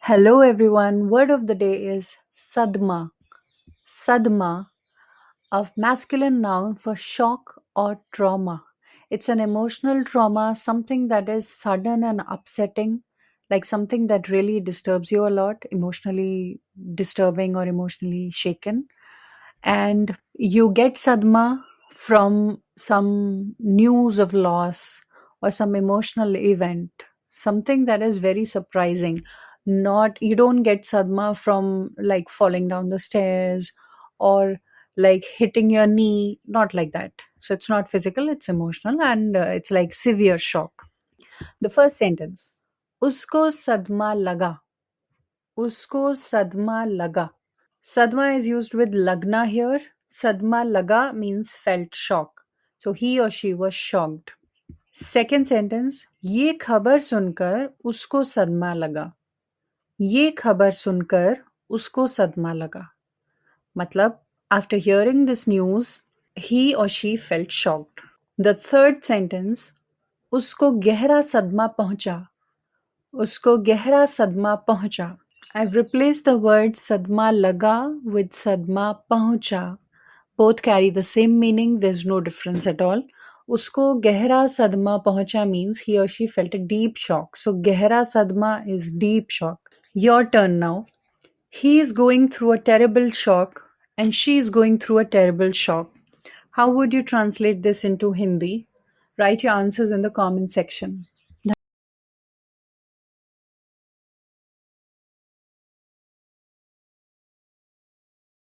Hello everyone. Word of the day is sadma. Sadma, a masculine noun for shock or trauma. It's an emotional trauma, something that is sudden and upsetting, like something that really disturbs you a lot, emotionally disturbing or emotionally shaken. And you get sadma from some news of loss or some emotional event, something that is very surprising. Not You don't get sadma from like falling down the stairs or like hitting your knee, not like that. So it's not physical, it's emotional, and it's like severe shock. The first sentence: usko sadma laga. Usko sadma laga. Sadma is used with lagna here. Sadma laga means felt shock. So he or she was shocked. Second sentence, ये खबर सुनकर उसको सदमा लगा. ये खबर सुनकर उसको सदमा लगा. मतलब, after hearing this news, he or she felt shocked. The third sentence, उसको गहरा सदमा पहुंचा. उसको गहरा सदमा पहुंचा. I've replaced the word sadma laga with sadma pahucha. Both carry the same meaning, there's no difference at all. Usko gehra sadma pahucha means he or she felt a deep shock. So gehra sadma is deep shock. Your turn now. He is going through a terrible shock and she is going through a terrible shock. How would you translate this into Hindi? Write your answers in the comment section.